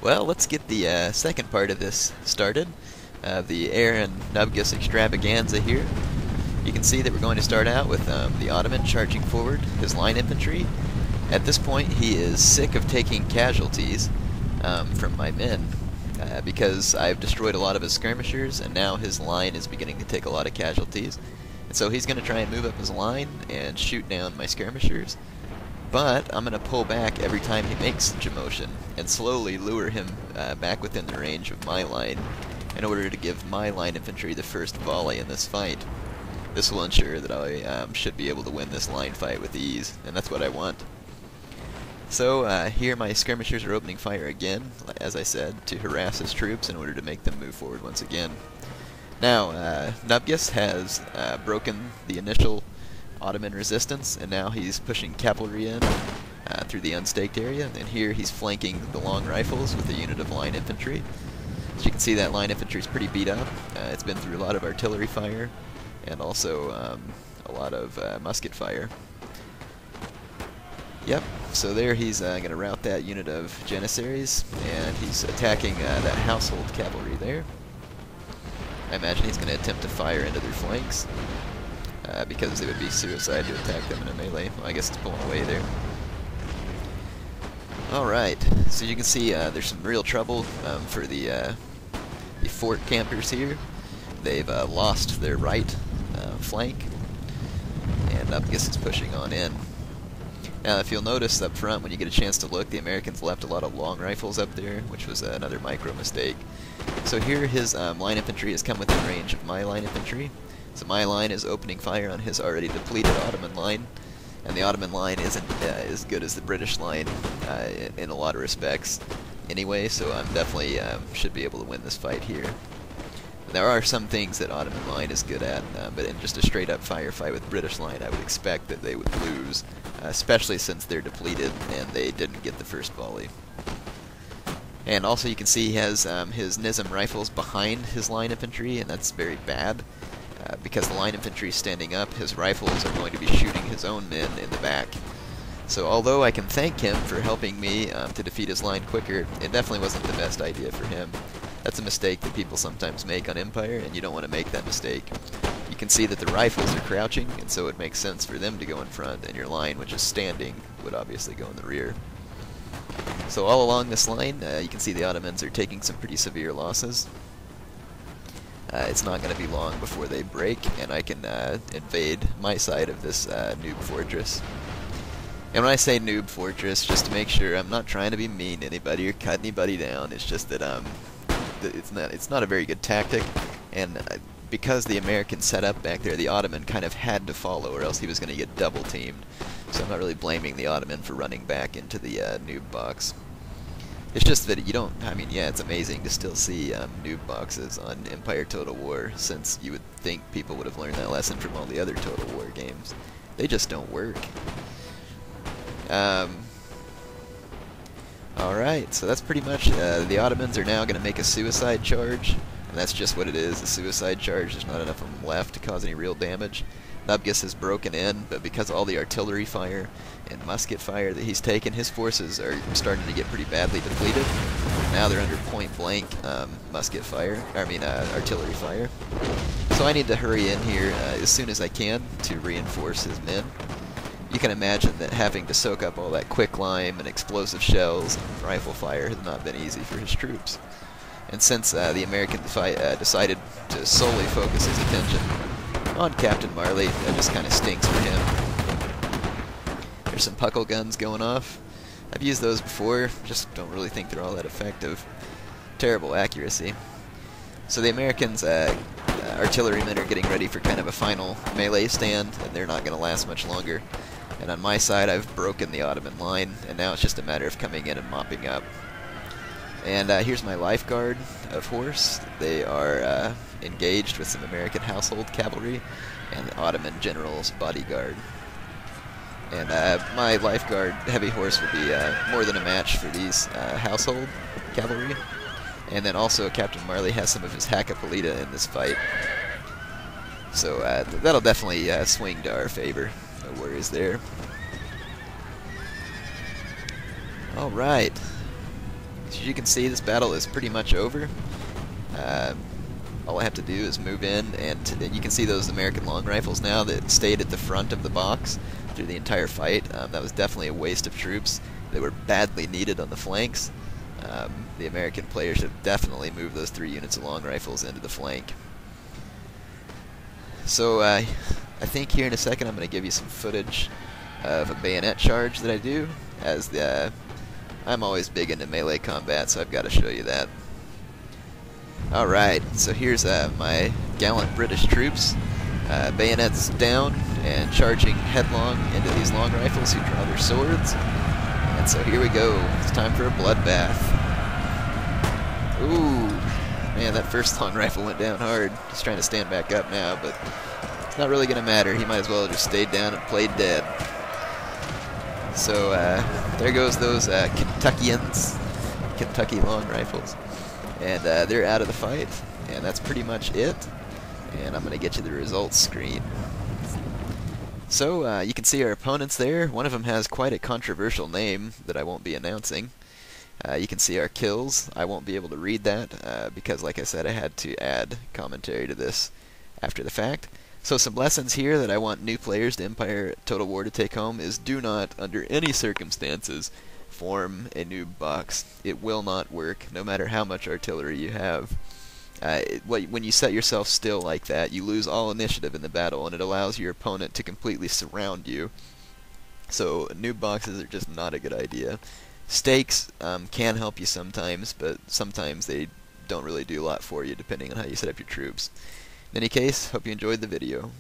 Well, let's get the second part of this started. The Heir and Knubbgas extravaganza here. You can see that we're going to start out with the Ottoman charging forward, his line infantry. At this point, he is sick of taking casualties from my men because I've destroyed a lot of his skirmishers, and now his line is beginning to take a lot of casualties. And so he's going to try and move up his line and shoot down my skirmishers. But I'm going to pull back every time he makes such a motion and slowly lure him back within the range of my line in order to give my line infantry the first volley in this fight. This will ensure that I should be able to win this line fight with ease, and that's what I want. So here my skirmishers are opening fire again, as I said, to harass his troops in order to make them move forward once again. Now, Knubbgas has broken the initial Ottoman resistance, and now he's pushing cavalry in through the unstaked area, and here he's flanking the long rifles with a unit of line infantry. As you can see, that line infantry is pretty beat up. It's been through a lot of artillery fire and also a lot of musket fire. Yep, so there he's going to rout that unit of Janissaries, and he's attacking that household cavalry there. I imagine he's going to attempt to fire into their flanks. Because it would be suicide to attack them in a melee. Well, I guess it's pulling away there. Alright, so you can see there's some real trouble for the fort campers here. They've lost their right flank, and Knubbgas is pushing on in. Now, if you'll notice up front, when you get a chance to look, the Americans left a lot of long rifles up there, which was another micro mistake. So here his line infantry has come within range of my line infantry. So my line is opening fire on his already depleted Ottoman line, and the Ottoman line isn't as good as the British line in a lot of respects anyway, so I'm definitely should be able to win this fight here. There are some things that Ottoman line is good at, but in just a straight-up firefight with British line, I would expect that they would lose, especially since they're depleted and they didn't get the first volley. And also you can see he has his Nizam rifles behind his line infantry, and that's very bad. Because the line infantry is standing up, his rifles are going to be shooting his own men in the back. So although I can thank him for helping me to defeat his line quicker, it definitely wasn't the best idea for him. That's a mistake that people sometimes make on Empire, and you don't want to make that mistake. You can see that the rifles are crouching, and so it makes sense for them to go in front, and your line, which is standing, would obviously go in the rear. So all along this line, you can see the Ottomans are taking some pretty severe losses. It's not going to be long before they break, and I can invade my side of this noob fortress. And when I say noob fortress, just to make sure I'm not trying to be mean to anybody or cut anybody down, it's just that it's not a very good tactic, and because the American set up back there, the Ottoman kind of had to follow, or else he was going to get double teamed. So I'm not really blaming the Ottoman for running back into the noob box. It's just that you don't, I mean, yeah, it's amazing to still see noob boxes on Empire Total War, since you would think people would have learned that lesson from all the other Total War games. They just don't work. Alright, so that's pretty much, the Ottomans are now going to make a suicide charge, and that's just what it is, a suicide charge. There's not enough of them left to cause any real damage. Knubbgas has broken in, but because of all the artillery fire and musket fire that he's taken, his forces are starting to get pretty badly depleted. Now they're under point-blank musket fire, artillery fire. So I need to hurry in here as soon as I can to reinforce his men. You can imagine that having to soak up all that quicklime and explosive shells and rifle fire has not been easy for his troops. And since the American decided to solely focus his attention on Captain Marley, that just kind of stinks for him. There's some puckle guns going off. I've used those before, just don't really think they're all that effective. Terrible accuracy. So the Americans' artillerymen are getting ready for kind of a final melee stand, and they're not going to last much longer. And on my side, I've broken the Ottoman line, and now it's just a matter of coming in and mopping up. And here's my lifeguard of horse. They are engaged with some American household cavalry and the Ottoman general's bodyguard. And my lifeguard heavy horse will be more than a match for these household cavalry. And then also Captain Marley has some of his Hakapolita in this fight. So that'll definitely swing to our favor. No worries there. Alright. As you can see, this battle is pretty much over. All I have to do is move in, and you can see those American long rifles now that stayed at the front of the box through the entire fight. That was definitely a waste of troops. They were badly needed on the flanks. The American players should have definitely moved those 3 units of long rifles into the flank. So I think here in a second I'm going to give you some footage of a bayonet charge that I do, as I'm always big into melee combat, so I've got to show you that. Alright, so here's my gallant British troops, bayonets down and charging headlong into these long rifles who draw their swords. And so here we go, it's time for a bloodbath. Ooh, man, that first long rifle went down hard. He's trying to stand back up now, but it's not really going to matter. He might as well have just stayed down and played dead. So there goes those Kentuckians, Kentucky long rifles. And they're out of the fight, and that's pretty much it. And I'm going to get you the results screen. So you can see our opponents there. One of them has quite a controversial name that I won't be announcing. You can see our kills. I won't be able to read that because, like I said, I had to add commentary to this after the fact. So some lessons here that I want new players to Empire Total War to take home is: do not, under any circumstances, form a noob box. It will not work, no matter how much artillery you have. When you set yourself still like that, you lose all initiative in the battle, and it allows your opponent to completely surround you. So noob boxes are just not a good idea. Stakes can help you sometimes, but sometimes they don't really do a lot for you, depending on how you set up your troops. In any case, hope you enjoyed the video.